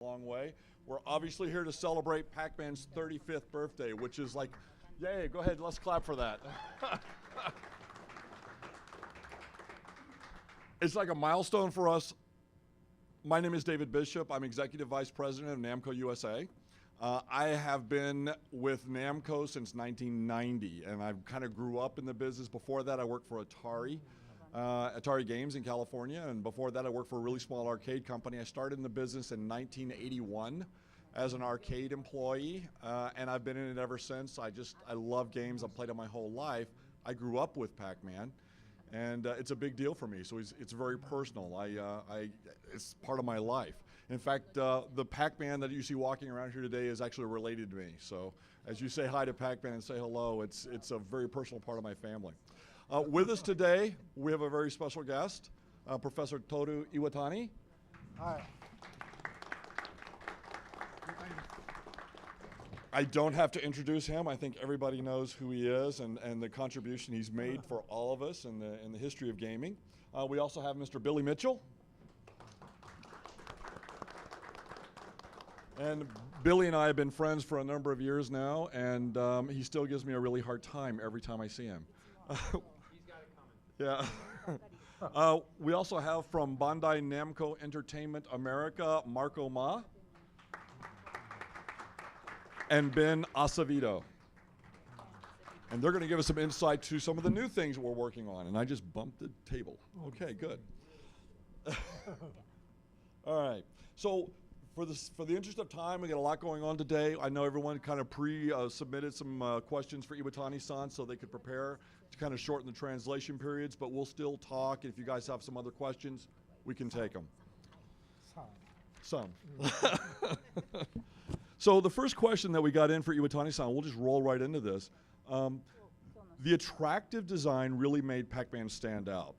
long way. We're obviously here to celebrate Pac-Man's 35th birthday, which is like, yay, go ahead, let's clap for that. It's like a milestone for us. My name is David Bishop. I'm Executive Vice President of NAMCO USA. I have been with NAMCO since 1990, and I kind of grew up in the business. Before that, I worked for Atari Games in California, and before that, I worked for a really small arcade company. I started in the business in 1981 as an arcade employee, and I've been in it ever since. I love games. I've played it my whole life. I grew up with Pac-Man, and it's a big deal for me. So it's very personal. It's part of my life. In fact, the Pac-Man that you see walking around here today is actually related to me. So as you say hi to Pac-Man and say hello, it's a very personal part of my family. With us today, we have a very special guest, Professor Toru Iwatani. Hi. I don't have to introduce him. I think everybody knows who he is and the contribution he's made for all of us in the history of gaming. We also have Mr. Billy Mitchell. And Billy and I have been friends for a number of years now, and he still gives me a really hard time every time I see him. He's got it coming. Yeah. We also have from BANDAI NAMCO Entertainment America, Marco Ma. And Ben Acevedo. And they're going to give us some insight to some of the new things we're working on. And I just bumped the table. Okay, good. All right. So for the interest of time, we got a lot going on today. I know everyone kind of submitted some questions for Iwatani-san so they could prepare to kind of shorten the translation periods, but we'll still talk. And if you guys have some other questions, we can take them. Some. So the first question that we got in for Iwatani-san, we'll just roll right into this. The attractive design really made Pac-Man stand out.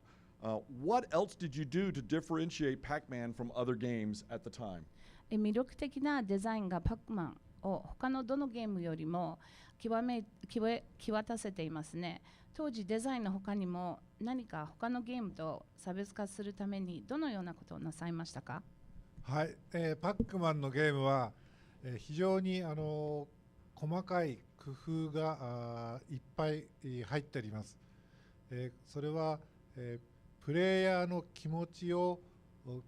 What else did you do to differentiate Pac-Man from other games at the time? 魅力的なデザインがパックマンを他のどのゲームよりも際立せていますね。当時デザインの他にも何か他のゲームと差別化するためにどのようなことをなさいましたか？はい、パックマンのゲームは、非常に細かい工夫がいっぱい入っております。それは、プレイヤーの気持ちを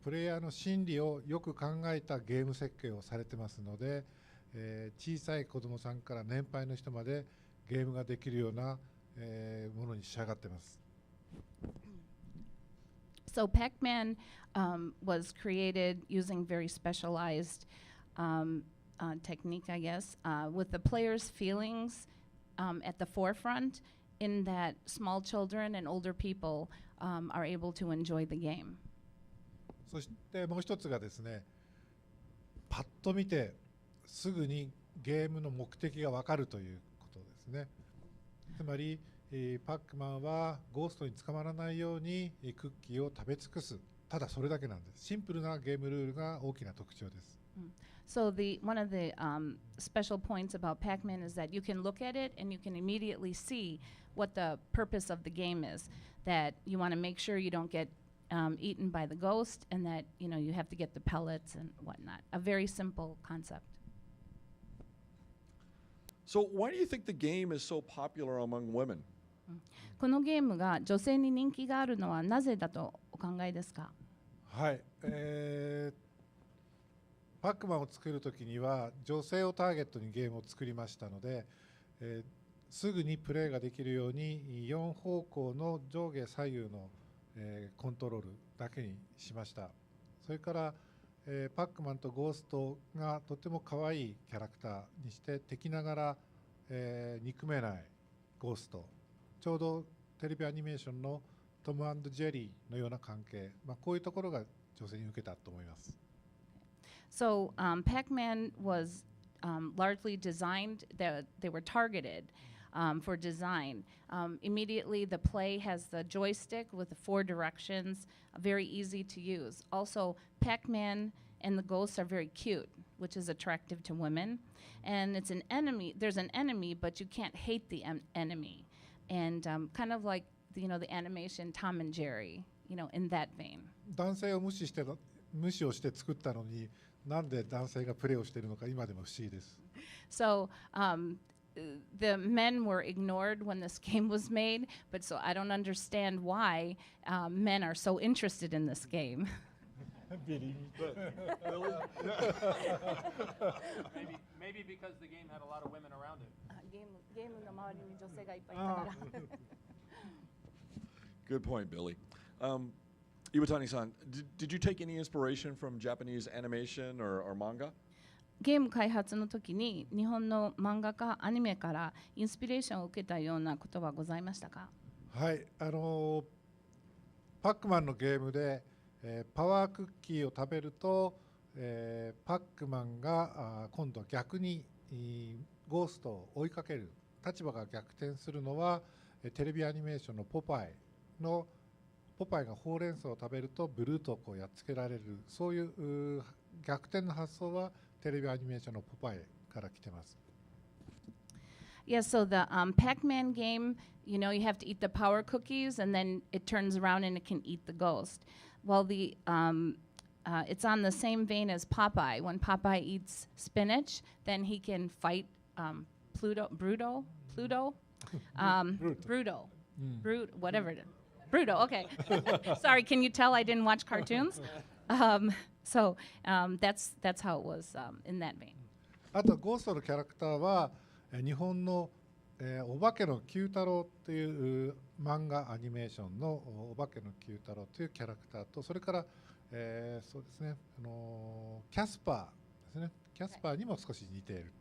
プレイヤーの心理をよく考えたゲーム設計をされてますので、小さい子どもさんから年配の人までゲームができるような、ものに仕上がってます。So Pac-Man was created using very specialized technique, I guess, with the player's feelings at the forefront, in that small children and older people are able to enjoy the game. そしてもう一つがですね、パッと見てすぐにゲームの目的が分かるということですね。つまり、パックマンはゴーストに捕まらないようにクッキーを食べ尽くす。ただそれだけなんです。シンプルなゲームルールが大きな特徴です。So one of the special points about Pac-Man is that you can look at it and you can immediately see what the purpose of the game is. That you want to make sure you don't get eaten by the ghost, and that you have to get the pellets and whatnot. A very simple concept. So why do you think the game is so popular among women? このゲームが女性に人気があるのはなぜだとお考えですか？はい、パックマンを作るときには女性をターゲットにゲームを作りましたので、すぐにプレイができるように4方向の上下左右のコントロールだけにしました。それから、パックマンとゴーストがとても可愛いキャラクターにして敵ながら、憎めないゴースト、ちょうどテレビアニメーションのトム&ジェリーのような関係、こういうところが女性に受けたと思います。So Pac-Man was largely designed, they were targeted for design. Immediately the play has the joystick with the 4 directions, very easy to use. Also, Pac-Man and the ghosts are very cute, which is attractive to women. And it's an enemy, there's an enemy, but you can't hate the enemy. And kind of like the animation Tom and Jerry, in that vein. 男性を無視をして作ったのになんで男性がプレーをしているのか今でも不思議です。So the men were ignored when this game was made, but so I don't understand why men are so interested in this game. Maybe because the game had a lot of women around it. Good point, Billy. Iwatani-san, did you take any inspiration from Japanese animation or manga? ゲーム開発の時に日本の漫画かアニメからインスピレーションを受けたようなことはございましたか？はい、パックマンのゲームで、パワークッキーを食べると、パックマンが今度は逆にゴーストを追いかける立場が逆転するのは、テレビアニメーションのポパイがほうれん草を食べるとブルートをこうやっつけられる、そういう逆転の発想はテレビアニメーションのポパイから来てます。Yeah, so the Pac-Man game, you know, you have to eat the power cookies and then it turns around and it can eat the ghost. Well, it's on the same vein as Popeye. When Popeye eats spinach, then he can fight Bruto, whatever it is. Bruto, okay. Sorry, can you tell I didn't watch cartoons? So that's how it was in that vein. あとゴーストのキャラクターは日本の、お化けの九太郎っていう漫画アニメーションのお化けの九太郎というキャラクターと、それから、そうですね、キャスパーですね、キャスパーにも少し似ている。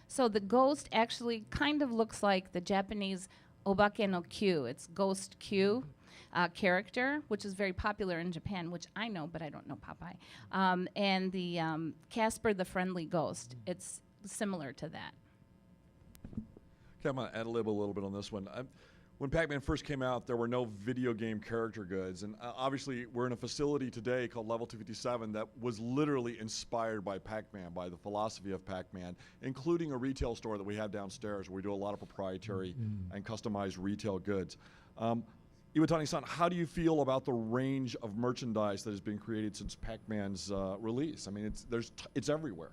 So the ghost actually kind of looks like the Japanese Obake no Q. It's Ghost Q character, which is very popular in Japan, which I know, but I don't know Popeye. And the Casper the Friendly Ghost. It's similar to that. Okay, I'm going to ad-lib a little bit on this one. When Pac-Man first came out, there were no video game character goods. And obviously, we're in a facility today called Level 257 that was literally inspired by Pac-Man, by the philosophy of Pac-Man, including a retail store that we have downstairs where we do a lot of proprietary and customized retail goods. Iwatani-san, how do you feel about the range of merchandise that has been created since Pac-Man's release? I mean, it's everywhere.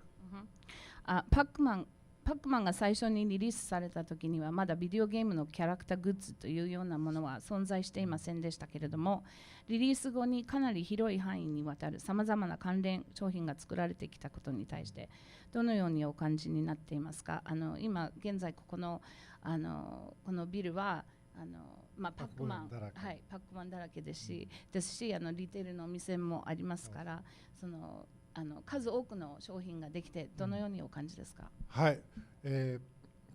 PAC-MANが最初にリリースされた時にはまだビデオゲームのキャラクターグッズというようなものは存在していませんでしたけれども、リリース後にかなり広い範囲にわたるさまざまな関連商品が作られてきたことに対してどのようにお感じになっていますか？今現在このビルはパックマンだらけですし、リテールのお店もありますから、数多くの商品ができてどのようにお感じですか？はい、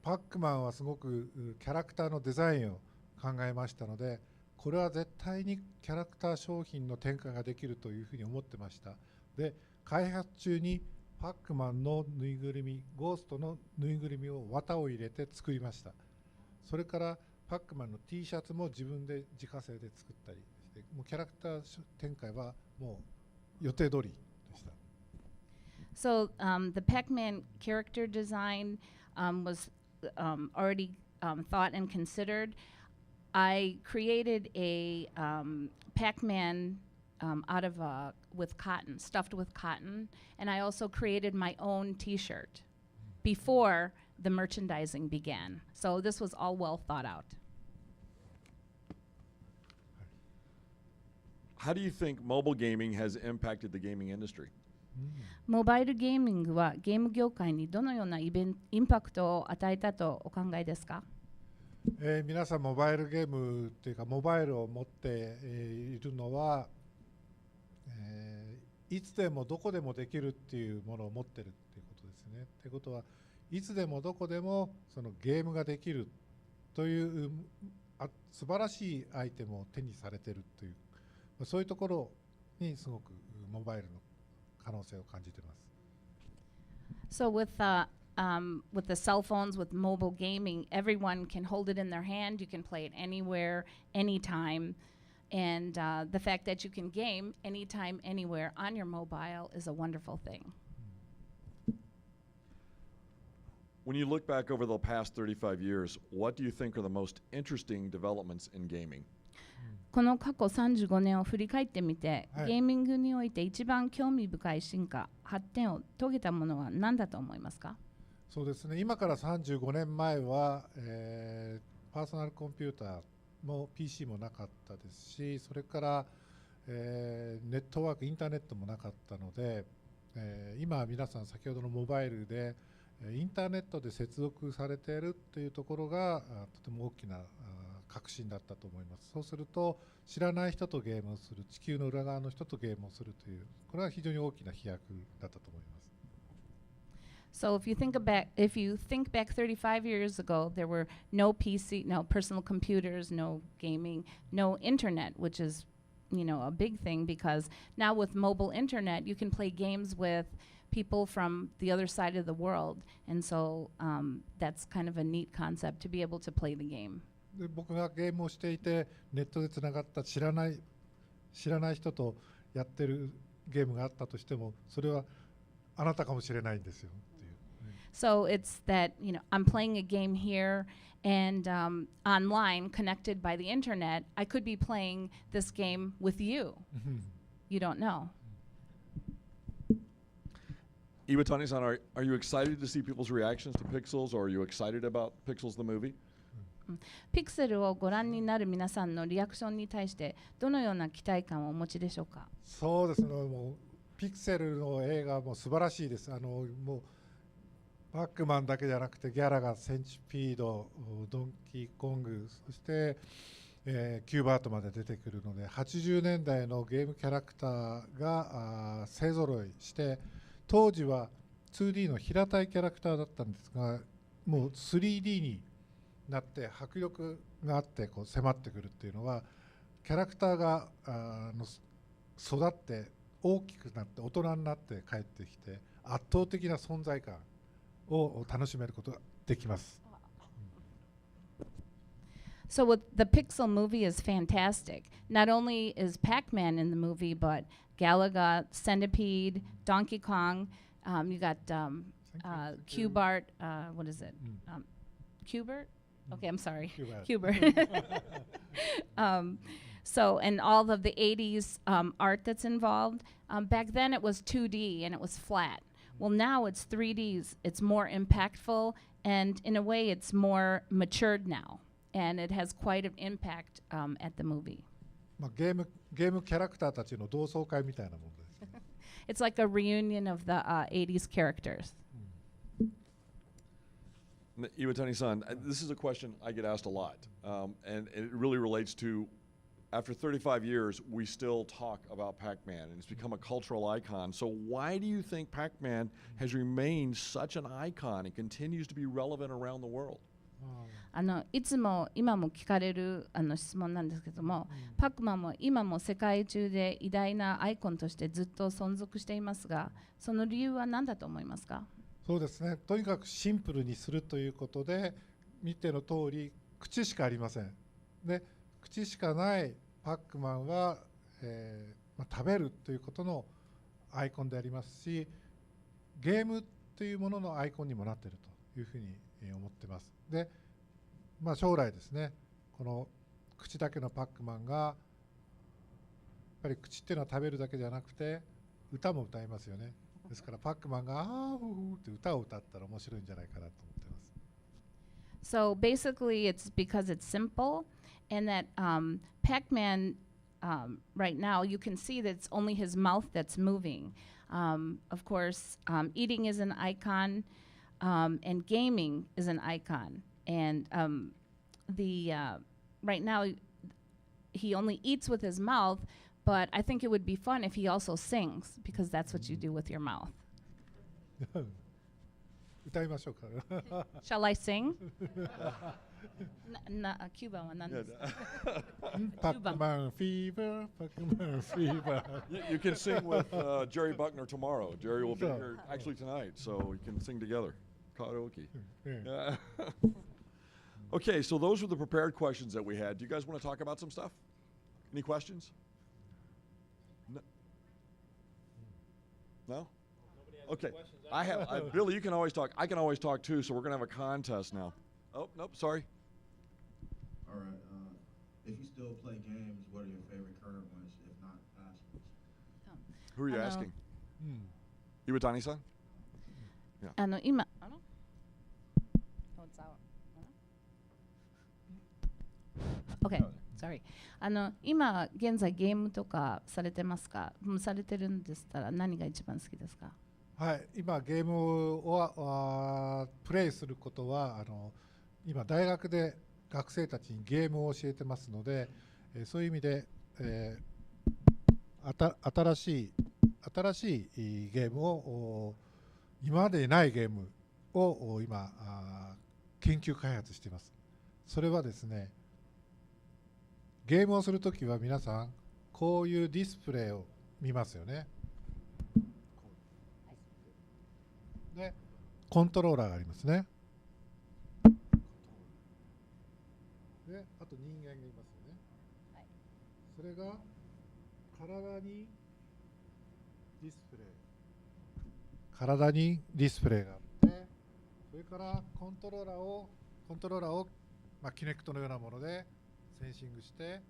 パックマンはすごくキャラクターのデザインを考えましたので、これは絶対にキャラクター商品の展開ができるというふうに思ってました。で、開発中にパックマンのぬいぐるみ、ゴーストのぬいぐるみを綿を入れて作りました。それからパックマンの T シャツも自分で自家製で作ったりして、もうキャラクター展開はもう予定通りでした。So the Pac-Man character design was already thought and considered. I created a Pac-Man stuffed with cotton, and I also created my own T-shirt before the merchandising began. So this was all well thought out. How do you think mobile gaming has impacted the gaming industry? モバイルゲーミングはゲーム業界にどのようなインパクトを与えたとお考えですか？皆さんモバイルゲームというかモバイルを持っているのは、いつでもどこでもできるっていうものを持ってるっていうことですね。ということはいつでもどこでもそのゲームができるという素晴らしいアイテムを手にされてるという、そういうところにすごくモバイルの可能性を感じています。So with the cell phones, with mobile gaming, everyone can hold it in their hand. You can play it anywhere, anytime. And the fact that you can game anytime, anywhere on your mobile is a wonderful thing. When you look back over the past 35 years, what do you think are the most interesting developments in gaming? この過去35年を振り返ってみて、はいゲーミングにおいて一番興味深い進化、発展を遂げたものは何だと思いますか？そうですね、今から35年前は、パーソナルコンピューターも PC もなかったですし、それから、ネットワーク、インターネットもなかったので、今は皆さん先ほどのモバイルでインターネットで接続されているというところがとても大きな革新だったと思います。そうすると知らない人とゲームをする、地球の裏側の人とゲームをするという、これは非常に大きな飛躍だったと思います。So if you think back 35 years ago, there were no PC, no personal computers, no gaming, no internet, which is, a big thing because now with mobile internet, you can play games with people from the other side of the world. And so that's kind of a neat concept to be able to play the game. で僕がゲームをしていてネットでつながった知らない人とやってるゲームがあったとしても、それはあなたかもしれないんですよっていう。So it's that, I'm playing a game here and online, connected by the internet, I could be playing this game with you. You don't know. Iwatani-san, are you excited to see people's reactions to Pixels, or are you excited about Pixels the movie? ピクセルをご覧になる皆さんのリアクションに対してどのような期待感をお持ちでしょうか？そうですね、もうピクセルの映画も素晴らしいです。もうパックマンだけじゃなくてギャラがセンチピード、ドンキーコング、そして、キューバートまで出てくるので、80年代のゲームキャラクターが勢ぞろいして、当時は 2D の平たいキャラクターだったんですが、もう 3D になって迫力があってこう迫ってくるっていうのは、キャラクターが育って大きくなって大人になって帰ってきて圧倒的な存在感を楽しめることができます。So with the Pixel movie is fantastic. Not only is Pac-Man in the movie, but Galaga, Centipede, Donkey Kong. You got Q-Bart. What is it? Q-Bert? Okay, I'm sorry. Q-Bert. So, and all of the 80s art that's involved. Back then it was 2D and it was flat. Well, now it's 3Ds. It's more impactful, and in a way it's more matured now. And it has quite an impact at the movie. ゲームキャラクターたちの同窓会みたいなものですね。It's like a reunion of the 80s characters. Iwatani-san, this is a question I get asked a lot, and it really relates to, after 35 years, we still talk about Pac-Man, and it's become a cultural icon. So why do you think Pac-Man has remained such an icon and continues to be relevant around the world? いつも今も聞かれる質問なんですけども、パクマンも今も世界中で偉大なアイコンとしてずっと存続していますが、その理由は何だと思いますか？そうですね、とにかくシンプルにするということで、見ての通り口しかありません。で、口しかないパックマンは、食べるということのアイコンでありますし、ゲームというもののアイコンにもなっているというふうに思ってます。で、将来ですね、この口だけのパックマンがやっぱり口っていうのは食べるだけじゃなくて歌も歌いますよね。ですからパックマンがあーふーって歌を歌ったら面白いんじゃないかなと思ってます。So basically it's because it's simple and that Pac-Man right now you can see that it's only his mouth that's moving. Of course, eating is an icon and gaming is an icon. And right now he only eats with his mouth, but I think it would be fun if he also sings, because that's what you do with your mouth. 歌いましょうか。Shall I sing? 9番は何ですか？パックマンフィーバー、パックマンフィーバー。You can sing with Jerry Buckner tomorrow. Jerry will be here actually tonight, so you can sing together. Karaoke. Okay, so those were the prepared questions that we had. Do you guys want to talk about some stuff? Any questions? No? Okay. I have Billy, you can always talk. I can always talk too, so we're going to have a contest now. Oh, nope, sorry. All right. if you still play games, what are your favorite current ones, if not past ones? Who are you Hello. asking? うん Iwatani-san? 今Oh, it's out. Okay, sorry. 今現在ゲームとかされてますか？されてるんでしたら何が一番好きですか？はい、今ゲームをプレイすることは今大学で学生たちにゲームを教えてますので、そういう意味で、新しいゲームを今までにないゲームを今研究開発しています。それはですね、ゲームをするときは皆さんこういうディスプレイを見ますよね。で、コントローラーがありますね。で、あと人間がいますよね。はい、それが体にディスプレイがあって、それからコントローラーをキネクトのようなものでセンシングして、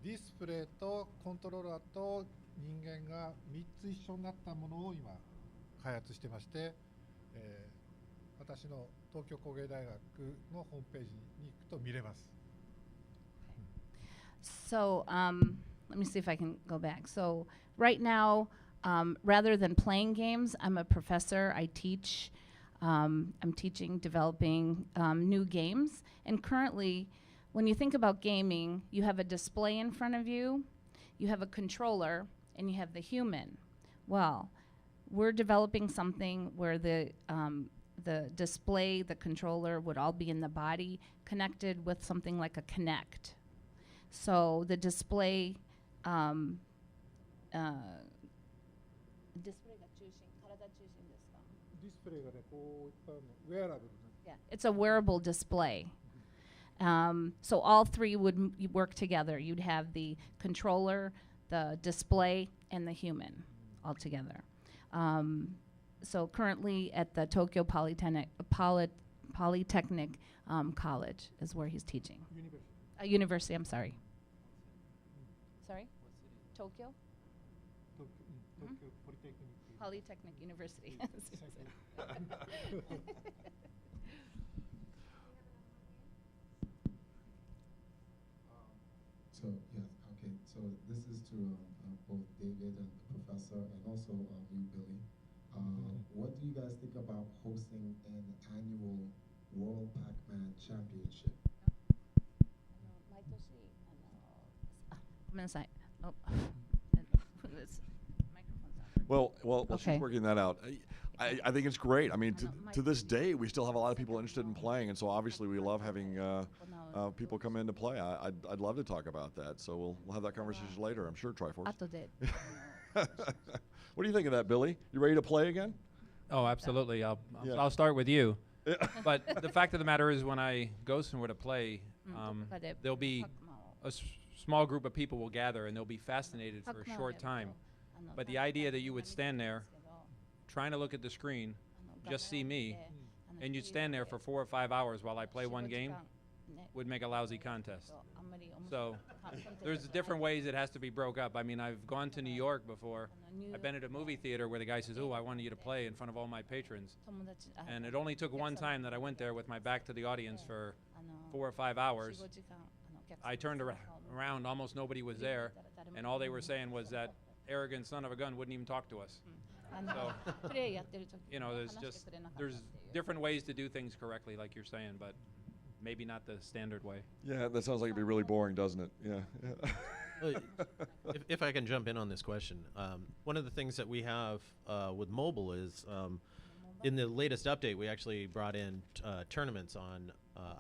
ディスプレイとコントローラーと人間が3つ一緒になったものを今開発してまして、私の東京工芸大学のホームページに行くと見れます。So, let me see if I can go back. So, right now, rather than playing games, I'm a professor. I teach. I'm teaching, developing new games. And currently, when you think about gaming, you have a display in front of you, you have a controller, and you have the human. Well, we're developing something where the display, the controller would all be in the body, connected with something like a Kinect. So the display, Yeah, it's a wearable display. So all three would work together. You'd have the controller, the display, and the human all together. So currently at the Tokyo Polytechnic College is where he's teaching. University, I'm sorry. Sorry? Tokyo? Polytechnic University. So, yes, okay. So this is to both David and the professor, and also you, Billy. What do you guys think about hosting an annual World PAC-MAN Championship? 毎年ごめんなさい。Oh. This microphone's not Well, Okay. she's working that out. I think it's great. I mean, to this day, we still have a lot of people interested in playing, and so obviously we love having people come in to play. I'd love to talk about that. So we'll have that conversation later, I'm sure, Triforce. 後で What do you think of that, Billy? You ready to play again? Oh, absolutely. Yeah. I'll start with you. But the fact of the matter is, when I go somewhere to play, there'll be a small group of people will gather, and they'll be fascinated for a short time. But the idea that you would stand there, trying to look at the screen, just see me, and you'd stand there for 4 or 5 hours while I play one game, would make a lousy contest. So there's different ways it has to be broke up. I mean, I've gone to New York before. I've been at a movie theater where the guy says, "Oh, I wanted you to play in front of all my patrons." And it only took one time that I went there with my back to the audience for 4 or 5 hours. I turned around, almost nobody was there, and all they were saying was that arrogant son of a gun wouldn't even talk to us. So, you know, there's different ways to do things correctly, like you're saying, but maybe not the standard way. Yeah, that sounds like it'd be really boring, doesn't it? Yeah. Well, if I can jump in on this question, one of the things that we have with mobile is in the latest update, we actually brought in tournaments on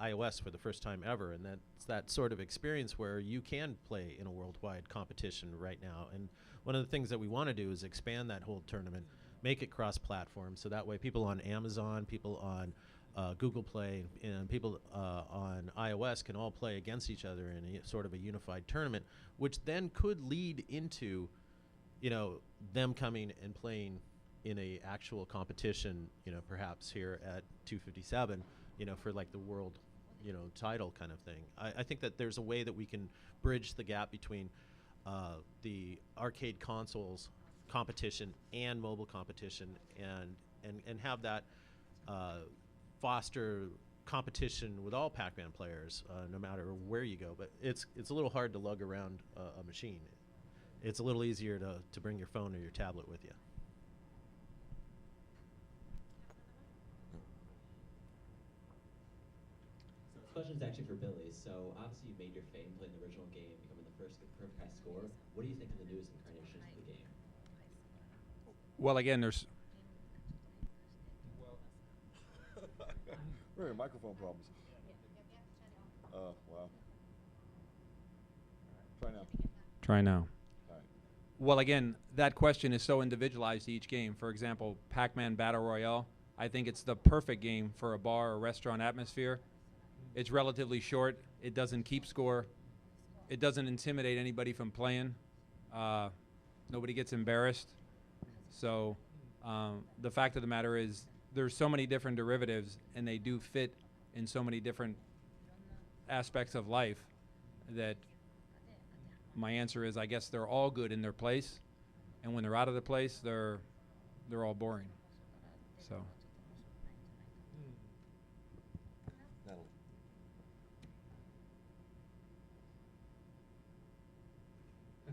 iOS for the first time ever, and that's that sort of experience where you can play in a worldwide competition right now. And one of the things that we want to do is expand that whole tournament, make it cross-platform, so that way people on Amazon, people on Google Play, and people on iOS can all play against each other in a sort of a unified tournament, which then could lead into, you know, them coming and playing in a actual competition, you know, perhaps here at 257, you know, for like the world title kind of thing. I think that there's a way that we can bridge the gap between the arcade consoles competition and mobile competition, and have that foster competition with all Pac-Man players, no matter where you go. But it's a little hard to lug around a machine. It's a little easier to bring your phone or your tablet with you. So this question is actually for Billy. So obviously you made your fame playing the original game, becoming the first to get the perfect high score. What do you think of the newest incarnations of the game? Well, again, there's We're having microphone problems. Wow. Try now. Try now. Well, again, that question is so individualized to each game. For example, Pac-Man Battle Royale, I think it's the perfect game for a bar or restaurant atmosphere. It's relatively short. It doesn't keep score. It doesn't intimidate anybody from playing. Nobody gets embarrassed. So the fact of the matter is there's so many different derivatives, and they do fit in so many different aspects of life that my answer is I guess they're all good in their place, and when they're out of the place, they're all boring. So.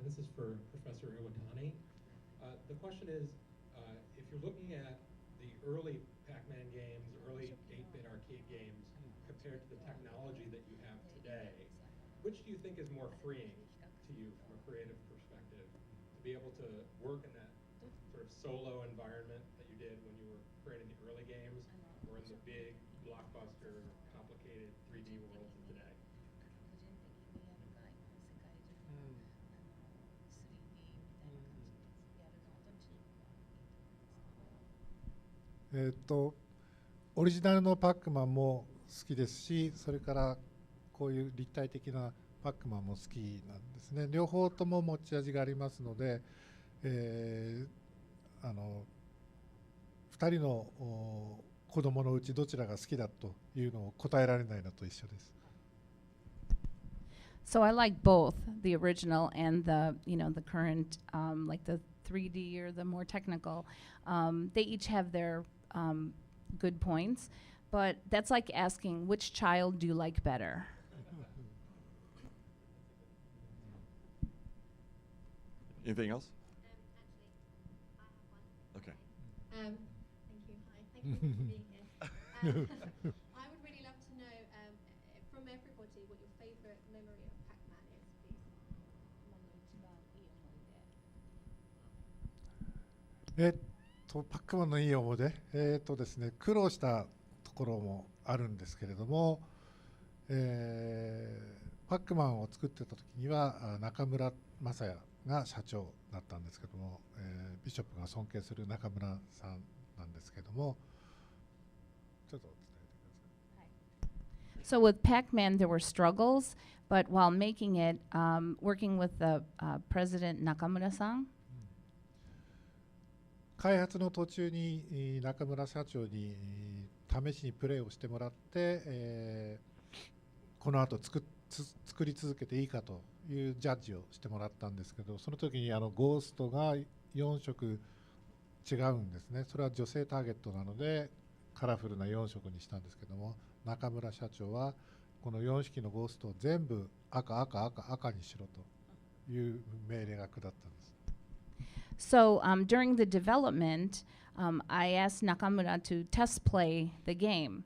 This is for Professor Iwatani. The question is, if you're looking at the early Pac-Man games, early 8-bit arcade games, compared to the technology that you have today, which do you think is more freeing to you from a creative perspective, to be able to work in that sort of solo environment that you did when you were creating the early games, or in the big, blockbuster, complicated 3D worlds of today?オリジナルのパックマンも好きですし、それからこういう立体的なパックマンも好きなんですね。両方とも持ち味がありますので、2人の子供のうちどちらが好きだというのを答えられないのと一緒です。So I like both the original and the current, like the 3D or the more technical. They each have their good points, but that's like asking which child do you like better? Anything else? Okay. Thank you. Hi. Thank you for being here. I would really love to know from everybody what your favorite memory of Pac-Man is, please. パックマンのいい思い出、ですね、苦労したところもあるんですけれども、パックマンを作ってた時には中村雅也が社長だったんですけども、ビショップが尊敬する中村さんなんですけども、ちょっと伝えてください。So with Pac-Man, there were struggles, but while making it, working with the President Nakamura-san, 開発の途中に中村社長に試しにプレーをしてもらって、この後作り続けていいかというジャッジをしてもらったんですけど、その時にゴーストが4色違うんですね。それは女性ターゲットなのでカラフルな4色にしたんですけども、中村社長はこの4匹のゴーストを全部赤にしろという命令が下ったんです。So during the development, I asked Nakamura to test play the game,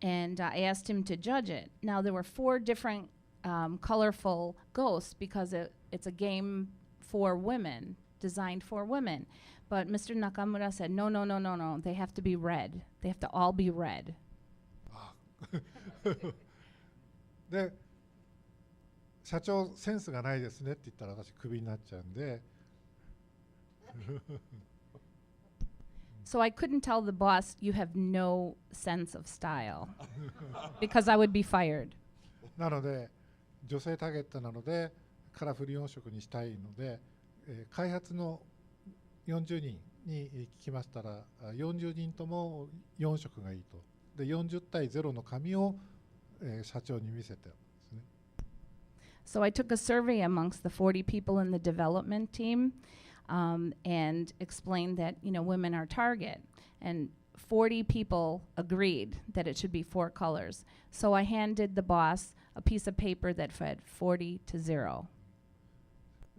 and I asked him to judge it. Now there were 4 different colorful ghosts because it's a game for women, designed for women. But Mr. Nakamura said, no, they have to be red. They have to all be red. で、社長センスがないですねって言ったら私クビになっちゃうんで。So I couldn't tell the boss, you have no sense of style, because I would be fired. なので、女性ターゲットなので、カラフル4色にしたいので、開発の40人に聞きましたら、40人とも4色がいいと。で、40対0の紙を社長に見せてですね。So I took a survey amongst the 40 people in the development team and explained that, women are target. And 40 people agreed that it should be 4 colors. So I handed the boss a piece of paper that said 40 to 0.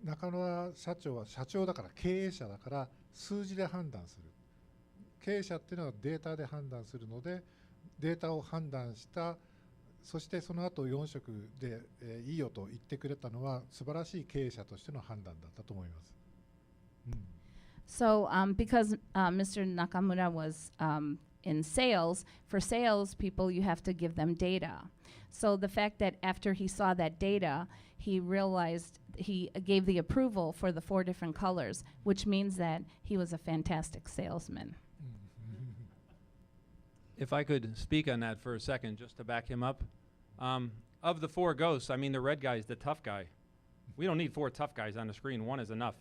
中野社長は社長だから経営者だから数字で判断する。経営者っていうのはデータで判断するので、データを判断した、そしてその後4色で、いいよと言ってくれたのは素晴らしい経営者としての判断だったと思います。So because Mr. Nakamura was in sales, for sales people you have to give them data. So the fact that after he saw that data, he realized he gave the approval for the 4 different colors, which means that he was a fantastic salesman. If I could speak on that for a second, just to back him up. Of the 4 ghosts, I mean, the red guy is the tough guy. We don't need 4 tough guys on the screen. 1 is enough.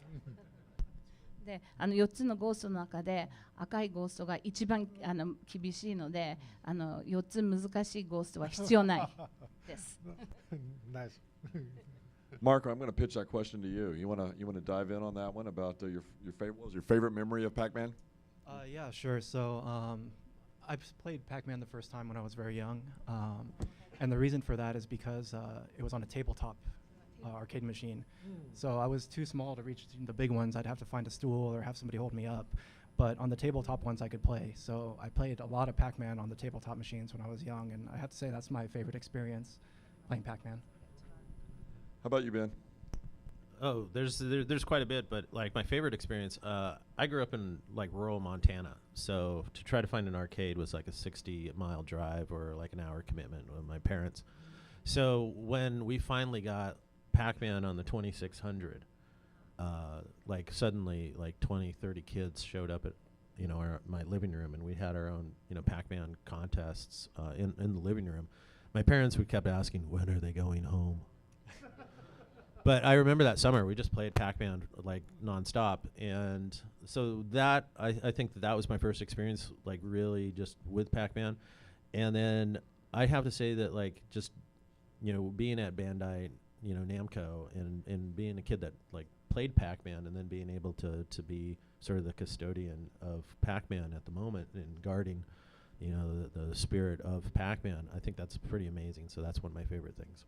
で、4つのゴーストの中で赤いゴーストが一番厳しいので、4つ難しいゴーストは必要ないです。Nice. Marco, I'm going to pitch that question to you. You want to dive in on that one about your favorite? What was your favorite memory of Pac-Man? Yeah, sure. So I played Pac-Man the first time when I was very young, and the reason for that is because it was on a tabletop arcade machine. So I was too small to reach the big ones. I'd have to find a stool or have somebody hold me up. But on the tabletop ones I could play. So I played a lot of Pac-Man on the tabletop machines when I was young, and I have to say that's my favorite experience, playing Pac-Man. How about you, Ben? Oh, there's quite a bit, but like my favorite experience, I grew up in like rural Montana, so to try to find an arcade was like a 60-mile drive or like an hour commitment with my parents. So when we finally got Pac-Man on the 2600, like suddenly like 20, 30 kids showed up at my living room, and we had our own Pac-Man contests in the living room. My parents would kept asking, when are they going home? But I remember that summer we just played Pac-Man like nonstop, and so that I think that was my first experience, like really just with Pac-Man. And then I have to say that like just being at Bandai, NAMCO, and being a kid that like played Pac-Man, and then being able to be sort of the custodian of Pac-Man at the moment and guarding the spirit of Pac-Man, I think that's pretty amazing. So that's one of my favorite things.